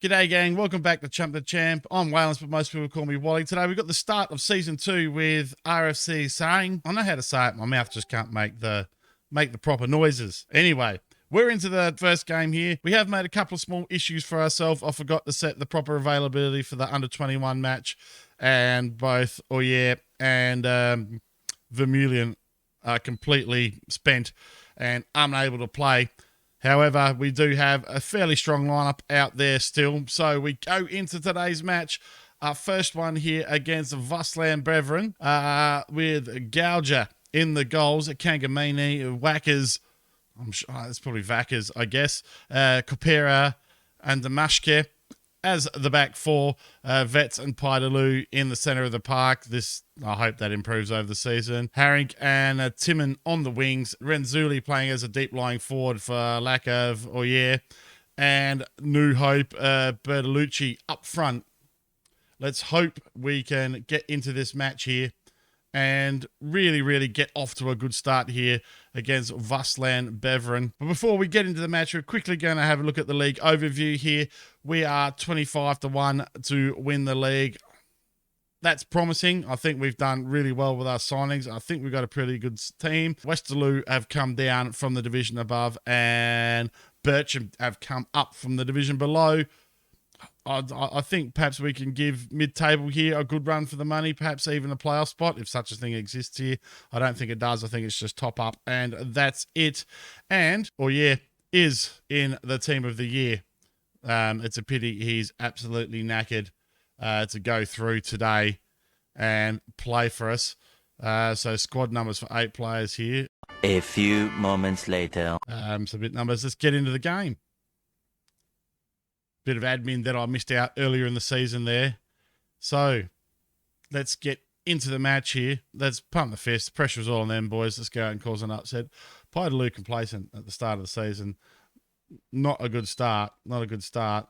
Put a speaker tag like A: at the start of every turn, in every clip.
A: G'day gang, welcome back to Chump the Champ. I'm Waylens, but most people call me Wally. Today we've got the start of Season 2 with R.F.C.Seraing. I know how to say it, my mouth just can't make the proper noises. Anyway, we're into the first game here. We have made a couple of small issues for ourselves. I forgot to set the proper availability for the under-21 match, and both Oyer and Vermeulen are completely spent and unable to play. However, we do have a fairly strong lineup out there still. So we go into today's match. Our first one here against Vasland Brethren with Gouger in the goals. Kangamini, Whackers, I'm sure it's probably Vackers, I guess. Kopera and Damashke as the back four. Vets and Paidaloo in the centre of the park. I hope that improves over the season. Haring and Timon on the wings. Renzulli playing as a deep-lying forward for lack of Oyer. And New Hope, Bertolucci up front. Let's hope we can get into this match here and really get off to a good start here against Vasland Beveren. But before we get into the match, we're quickly going to have a look at the league overview here. We are 25-1 to win the league. That's promising. I think we've done really well with our signings. I think we've got a pretty good team. Westerloo have come down from the division above, and Bircham have come up from the division below. I think perhaps we can give mid-table here a good run for the money, perhaps even a playoff spot, if such a thing exists here. I don't think it does. I think it's just top up, and that's it. And Oyer is in the team of the year. It's a pity he's absolutely knackered to go through today and play for us. So squad numbers for 8 players here.
B: A few moments later.
A: So bit numbers. Let's get into the game. Bit of admin that I missed out earlier in the season there. So let's get into the match here. Let's pump the fist. The pressure's all on them, boys. Let's go out and cause an upset. Paidaloo complacent at the start of the season. Not a good start. Not a good start.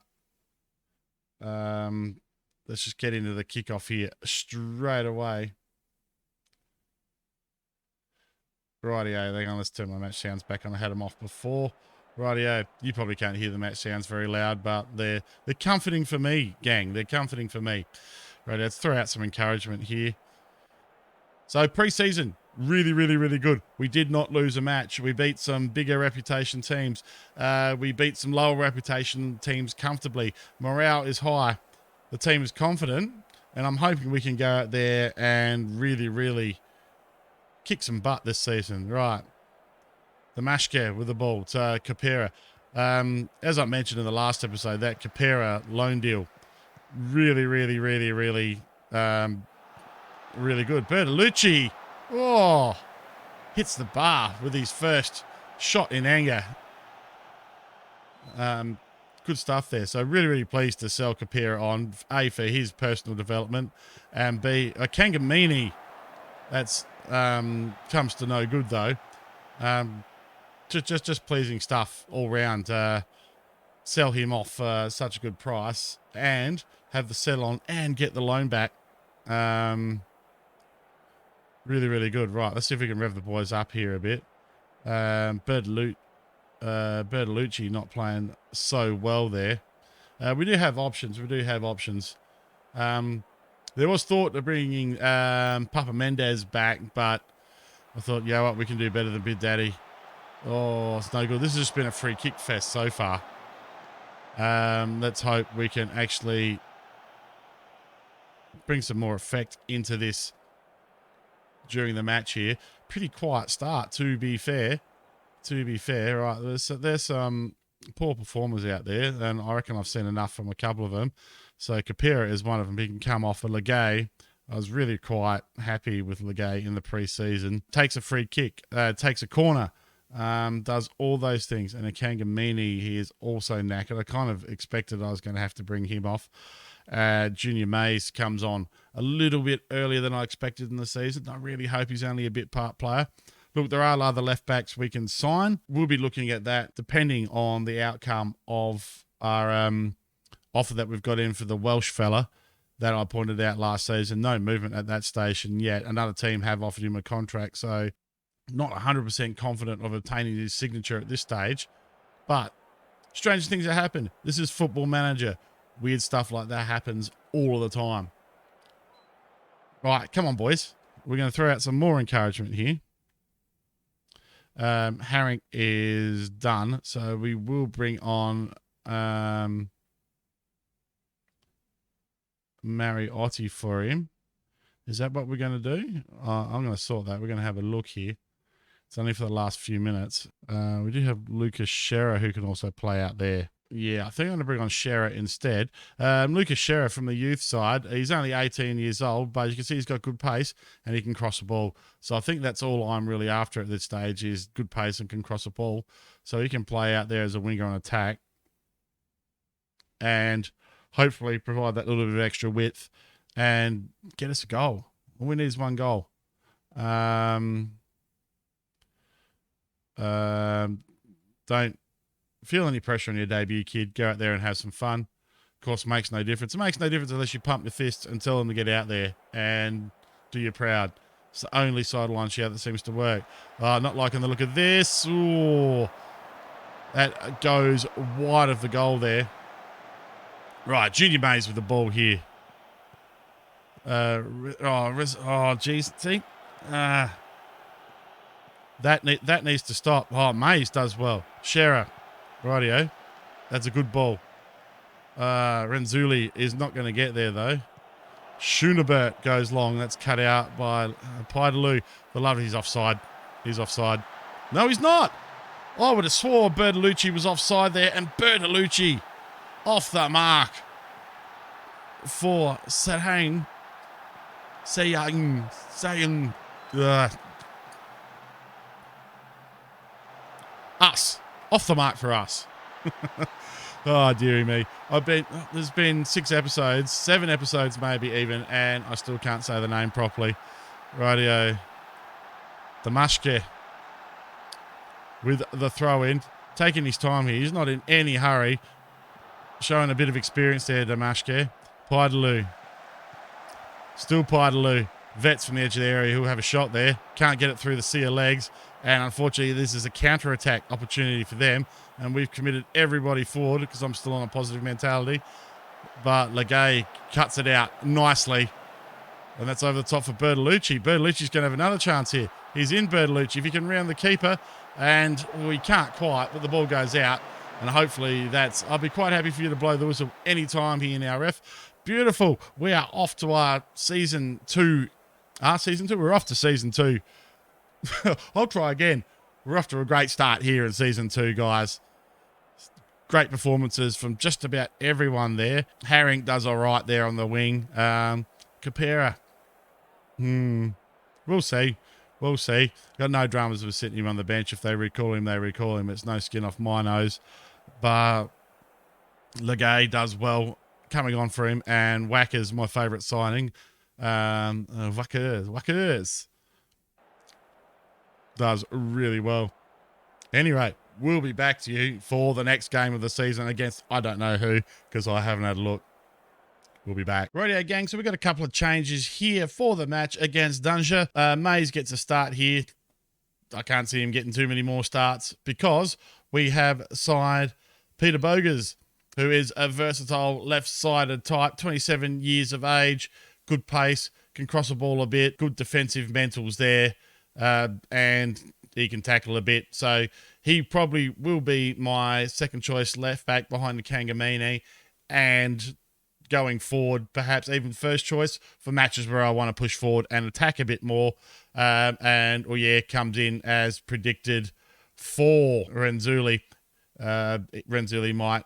A: Let's just get into the kickoff here straight away. Rightio, hang on, let's turn my match sounds back on. I had them off before. Rightio, you probably can't hear the match sounds very loud, but they're comforting for me, gang. They're comforting for me. Right, let's throw out some encouragement here. So pre-season, really good. We did not lose a match. We beat some bigger reputation teams. We beat some lower reputation teams comfortably. Morale is high. The team is confident, and I'm hoping we can go out there and really kick some butt this season. Right. The Mashke with the ball to Kopera. As I mentioned in the last episode, that Kopera loan deal, really good. Bertolucci, hits the bar with his first shot in anger. Good stuff there. So really pleased to sell Kopera on, A, for his personal development, and B, Kangamini, that's comes to no good though. Just pleasing stuff all round. Sell him off for such a good price and have the settle on and get the loan back. Really good. Right, let's see if we can rev the boys up here a bit. Bertolucci not playing so well there. We do have options. There was thought of bringing Papa Mendez back, but I thought, yeah, what, we can do better than Big Daddy. Oh, it's no good. This has just been a free kick fest so far. Let's hope we can actually bring some more effect into this during the match here. Pretty quiet start, to be fair. Right, there's some poor performers out there, and I reckon I've seen enough from a couple of them. So Kopera is one of them. He can come off. A Legay, I was really quite happy with Legay in the pre-season. Takes a free kick, takes a corner. Does all those things. And a Kangamini, he is also knackered. I kind of expected I was going to have to bring him off. Junior Mays comes on a little bit earlier than I expected in the season. I really hope he's only a bit part player. Look, there are other left backs we can sign. We'll be looking at that depending on the outcome of our offer that we've got in for the Welsh fella that I pointed out last season. No movement at that station yet. Another team have offered him a contract, so not 100% confident of obtaining his signature at this stage, but strange things have happened. This is Football Manager. Weird stuff like that happens all of the time. Right, come on, boys. We're going to throw out some more encouragement here. Herring is done, so we will bring on Mariotti for him. Is that what we're going to do? I'm going to sort that. We're going to have a look here. It's only for the last few minutes. We do have Lucas Scherer who can also play out there. Yeah, I think I'm going to bring on Scherer instead. Lucas Scherer from the youth side. He's only 18 years old, but you can see he's got good pace and he can cross the ball. So I think that's all I'm really after at this stage is good pace and can cross the ball. So he can play out there as a winger on attack and hopefully provide that little bit of extra width and get us a goal. All we need is one goal. Don't feel any pressure on your debut, kid. Go out there and have some fun. Of course, it makes no difference. It makes no difference unless you pump your fist and tell them to get out there and do you proud. It's the only sideline shout that seems to work. Not liking the look of this. Ooh, that goes wide of the goal there. Right, Junior Mays with the ball here. Geez, see? That needs to stop. Oh, Mays does well. Scherer. Rightio. That's a good ball. Renzulli is not going to get there, though. Schoenebert goes long. That's cut out by Pidaloo. The love, he's offside. He's offside. No, he's not. I would have swore Bertolucci was offside there, and Bertolucci off the mark for Seraing. Seraing. Us. Off the mark for us. Oh, dearie me. There's been 6 episodes, 7 episodes maybe even, and I still can't say the name properly. Rightio. Damashke with the throw in. Taking his time here. He's not in any hurry. Showing a bit of experience there, Damashke. Pidaloo. Still Pidaloo. Vets from the edge of the area who have a shot there. Can't get it through the sea of legs. And unfortunately, this is a counter-attack opportunity for them. And we've committed everybody forward because I'm still on a positive mentality. But Legay cuts it out nicely. And that's over the top for Bertolucci. Bertolucci's going to have another chance here. He's in Bertolucci. If he can round the keeper. And we can't quite, but the ball goes out. And hopefully I'll be quite happy for you to blow the whistle any time here in our ref. Beautiful. We are off to our season 2. Season 2? We're off to season 2. I'll try again. We're off to a great start here in season 2, guys. Great performances from just about everyone there. Herring does all right there on the wing. Capera. We'll see. We'll see. Got no dramas of sitting him on the bench. If they recall him, they recall him. It's no skin off my nose. But Legay does well coming on for him. And Wacker's my favourite signing. Wackers. Does really well. Anyway, we'll be back to you for the next game of the season against I don't know who because I haven't had a look. We'll be back. Rightio, gang. So we've got a couple of changes here for the match against Dunja. Mays gets a start here. I can't see him getting too many more starts because we have signed Peter Bogers, who is a versatile left-sided type, 27 years of age, good pace, can cross a ball a bit, good defensive mentals there. And he can tackle a bit. So he probably will be my second choice left back behind the Kangamini and going forward, perhaps even first choice for matches where I want to push forward and attack a bit more. Comes in as predicted for Renzulli. Renzulli might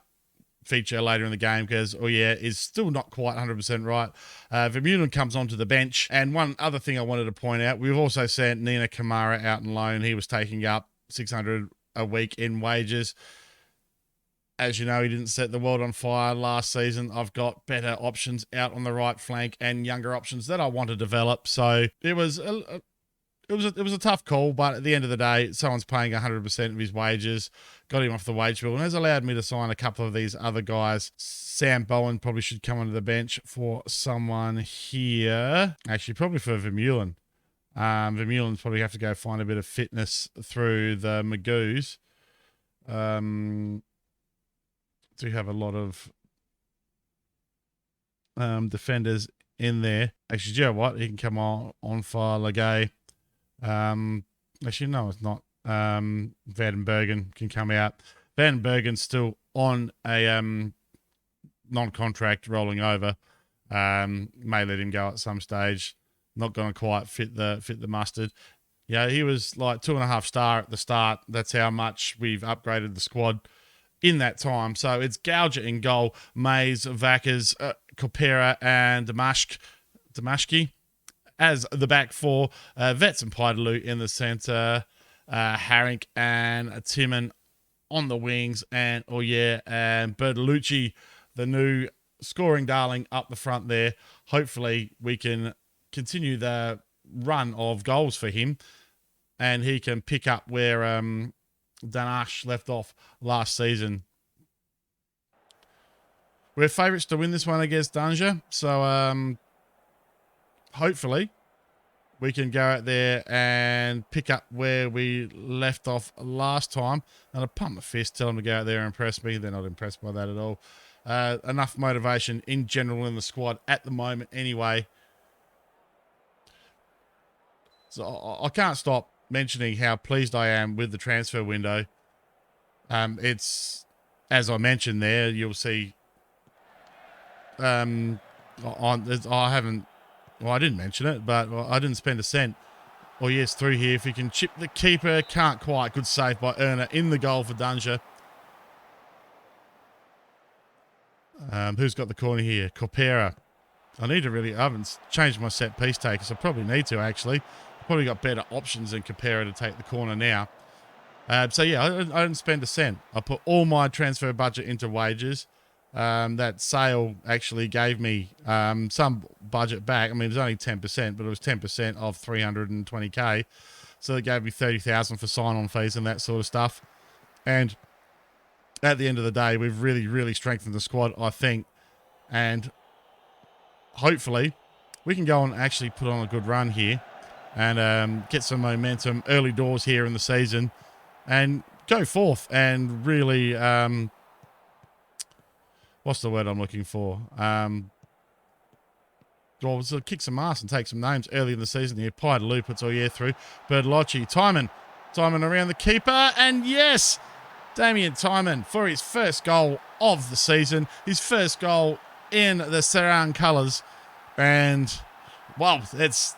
A: feature later in the game because is still not quite 100% right. Vermeulen comes onto the bench. And one other thing I wanted to point out, we've also sent Nina Kamara out on loan. He was taking up $600 a week in wages. As you know, he didn't set the world on fire last season. I've got better options out on the right flank and younger options that I want to develop. So it was a tough call, but at the end of the day, someone's paying 100% of his wages, got him off the wage bill, and has allowed me to sign a couple of these other guys. Sam Bowen probably should come onto the bench for someone here. Actually, probably for Vermeulen. Vermeulen's probably have to go find a bit of fitness through the Magoos. Do have a lot of defenders in there. Actually, do you know what? He can come on fire, Legay. Actually, no, it's not. Van Bergen can come out. Van Bergen's still on a non-contract rolling over. May let him go at some stage. Not going to quite fit the mustard. Yeah, he was like 2.5 star at the start. That's how much we've upgraded the squad in that time. So it's Gouger in goal, Mays, Vackers, Kopera, and Damashki as the back four. Vets and Pidaloo in the centre. Harink and Timon on the wings, and and Bertolucci, the new scoring darling, up the front there. Hopefully we can continue the run of goals for him, and he can pick up where Danash left off last season. We're favourites to win this one against Danger, so hopefully we can go out there and pick up where we left off last time. And I pump my fist, tell them to go out there and impress me. They're not impressed by that at all. Enough motivation in general in the squad at the moment anyway. So I can't stop mentioning how pleased I am with the transfer window. It's, as I mentioned there, you'll see, I didn't mention it, but I didn't spend a cent. Oh, yes, through here. If he can chip the keeper, can't quite. Good save by Erner in the goal for Dunja. Who's got the corner here? Kopera. I haven't changed my set piece takers. I probably need to, actually. Probably got better options than Kopera to take the corner now. So, yeah, I didn't spend a cent. I put all my transfer budget into wages. That sale actually gave me some budget back. I mean, it was only 10%, but it was 10% of 320k. So it gave me 30,000 for sign-on fees and that sort of stuff. And at the end of the day, we've really, really strengthened the squad, I think. And hopefully we can go and actually put on a good run here and get some momentum early doors here in the season and go forth and really... what's the word I'm looking for? So kick some ass and take some names early in the season here. Pidaloo puts all year through. Bertolucci, Timon around the keeper, and yes, Damien Timon for his first goal of the season, his first goal in the Seraing colours, and wow, that's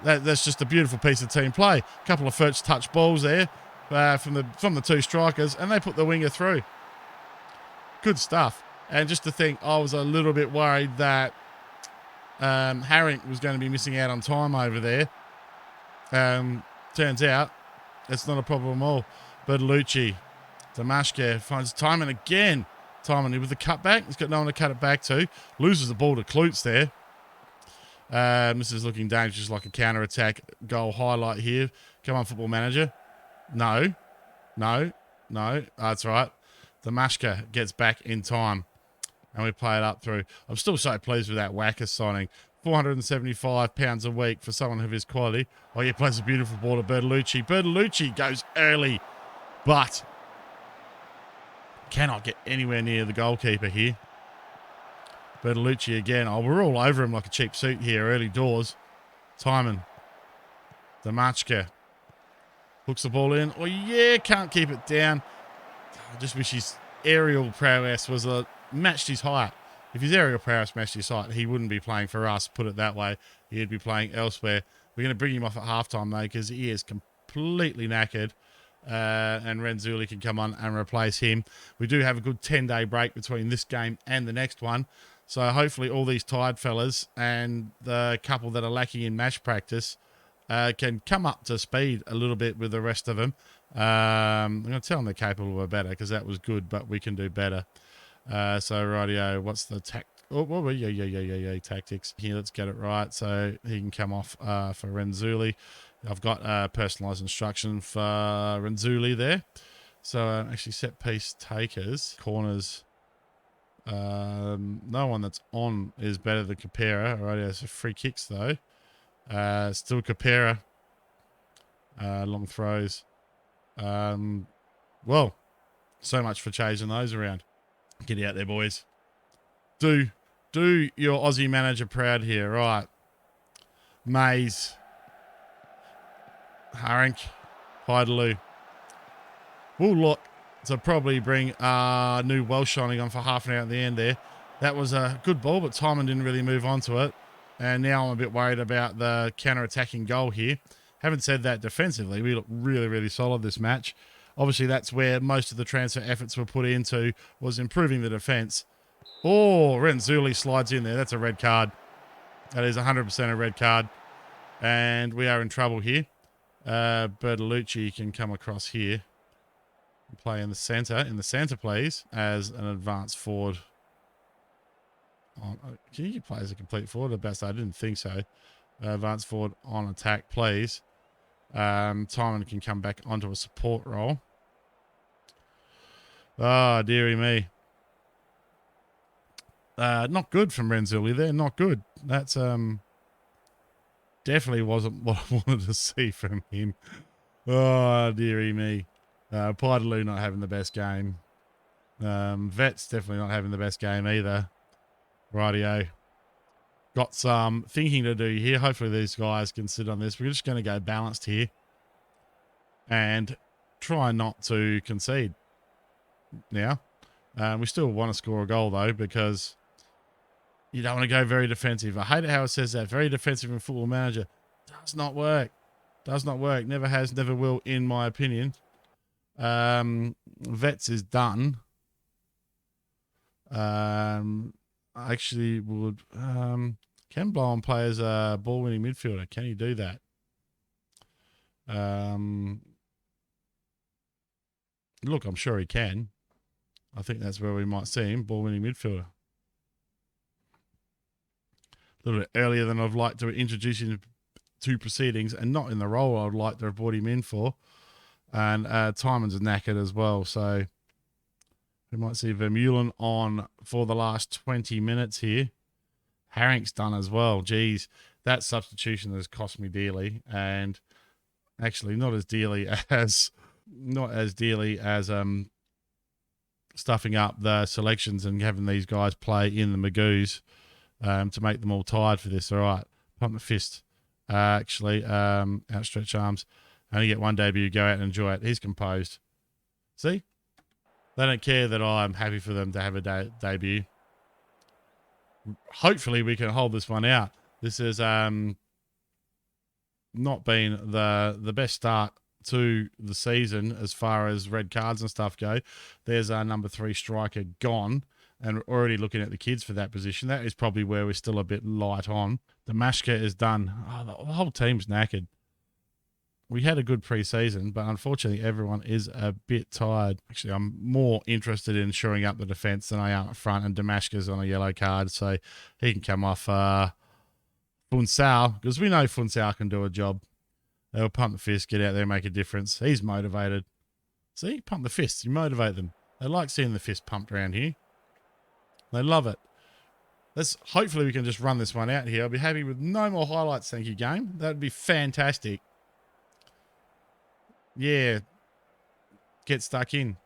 A: just a beautiful piece of team play. A couple of first touch balls there from the two strikers, and they put the winger through. Good stuff. And just to think, I was a little bit worried that Harink was going to be missing out on time over there. Turns out it's not a problem at all. Bertolucci, Damashke finds Timon again. Timon with the cutback. He's got no one to cut it back to. Loses the ball to Klutz there. This is looking dangerous, like a counter-attack goal highlight here. Come on, Football Manager. No. That's right. Damashka gets back in time, and we play it up through. I'm still so pleased with that Wacker signing. £475 a week for someone of his quality. Oh, yeah, plays a beautiful ball to Bertolucci. Bertolucci goes early, but cannot get anywhere near the goalkeeper here. Bertolucci again. Oh, we're all over him like a cheap suit here, early doors. Timon. Damashka hooks the ball in. Oh, yeah, can't keep it down. I just wish his aerial prowess was matched his height. If his aerial prowess matched his height, he wouldn't be playing for us, put it that way. He'd be playing elsewhere. We're going to bring him off at halftime, though, because he is completely knackered. And Renzulli can come on and replace him. We do have a good 10-day break between this game and the next one. So hopefully all these tired fellas and the couple that are lacking in match practice can come up to speed a little bit with the rest of them. I'm going to tell them they're capable of better because that was good, but we can do better. So rightio, what's the tactics here? Let's get it right. So he can come off for Renzulli. I've got personalised instruction for Renzulli there. So actually set piece takers, corners. No one that's on is better than Kopera. Rightio, so free kicks though. Still Kopera. Long throws. Well, so much for chasing those around. Get out there, boys. Do Do your Aussie manager proud here. Right. Mays. Harink. Hyderloo. We'll look to probably bring new Welsh shining on for half an hour at the end there. That was a good ball, but Timon didn't really move on to it. And now I'm a bit worried about the counter-attacking goal here. Having said that, defensively, we look really, really solid this match. Obviously, that's where most of the transfer efforts were put into, was improving the defence. Oh, Renzulli slides in there. That's a red card. That is 100% a red card. And we are in trouble here. Bertolucci can come across here and play in the centre. In the centre, please, as an advanced forward. Can you play as a complete forward? The best, I didn't think so. Advanced forward on attack, please. Timon can come back onto a support role. Oh, dearie me. Not good from Renzulli there. Not good. That's definitely wasn't what I wanted to see from him. Oh, dearie me. Pidaloo not having the best game. Vet's definitely not having the best game either. Rightio. Got some thinking to do here. Hopefully these guys can sit on this. We're just going to go balanced here and try not to concede now. We still want to score a goal though, because you don't want to go very defensive. I hate it how it says that. Very defensive in Football Manager. Does not work. Does not work. Never has, never will, in my opinion. Vets is done. Actually would can blow on players a ball winning midfielder. Can he do that? Look, I'm sure he can. I think that's where we might see him, ball winning midfielder. A little bit earlier than I'd like to introduce him to proceedings, and not in the role I'd like to have brought him in for. And Timon's knackered as well, so we might see Vermeulen on for the last 20 minutes here. Harink's done as well. Geez, that substitution has cost me dearly, and actually not as dearly as stuffing up the selections and having these guys play in the Magoos to make them all tired for this. All right, pump the fist. Outstretch arms. Only get one debut. Go out and enjoy it. He's composed. See? They don't care that I'm happy for them to have a debut. Hopefully we can hold this one out. This has not been the best start to the season as far as red cards and stuff go. There's our number 3 striker gone, and we're already looking at the kids for that position. That is probably where we're still a bit light on. Damashka is done. Oh, the whole team's knackered. We had a good pre-season, but unfortunately everyone is a bit tired. Actually, I'm more interested in shoring up the defence than I am up front, and Damashka's on a yellow card, so he can come off Funsal, because we know Funsal can do a job. They'll pump the fist, get out there, make a difference. He's motivated. See, pump the fists, you motivate them. They like seeing the fist pumped around here. They love it. Hopefully we can just run this one out here. I'll be happy with no more highlights, thank you, game. That'd be fantastic. Yeah. Get stuck in.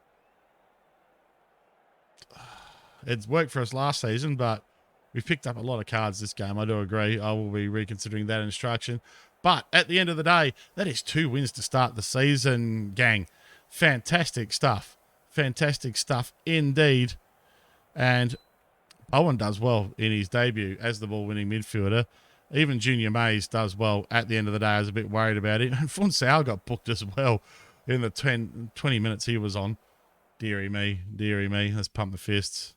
A: It's worked for us last season, but we've picked up a lot of cards this game. I do agree. I will be reconsidering that instruction. But at the end of the day, that is 2 wins to start the season, gang. Fantastic stuff. Fantastic stuff indeed. And Owen does well in his debut as the ball-winning midfielder. Even Junior Mays does well at the end of the day. I was a bit worried about it. And Funsal got booked as well in the 20 minutes he was on. Deary me. Deary me. Let's pump the fists.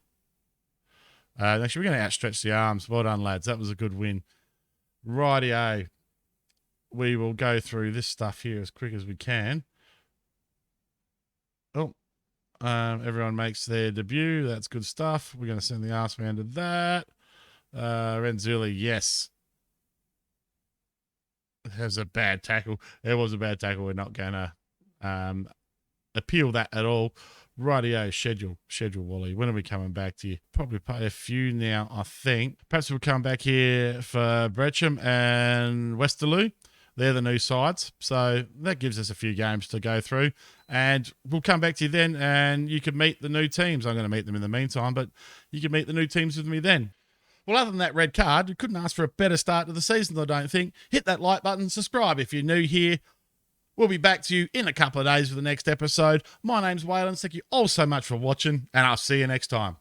A: Actually, we're going to outstretch the arms. Well done, lads. That was a good win. Rightio. We will go through this stuff here as quick as we can. Oh. Everyone makes their debut. That's good stuff. We're going to send the arse man to that. Renzulli, yes. It was a bad tackle. It was a bad tackle. We're not going to appeal that at all. Rightio, schedule, Wally. When are we coming back to you? Probably play a few now, I think. Perhaps we'll come back here for Brechem and Westerloo. They're the new sides. So that gives us a few games to go through. And we'll come back to you then, and you can meet the new teams. I'm going to meet them in the meantime, but you can meet the new teams with me then. Well, other than that red card, you couldn't ask for a better start to the season, I don't think. Hit that like button, subscribe if you're new here. We'll be back to you in a couple of days for the next episode. My name's Waylon. Thank you all so much for watching, and I'll see you next time.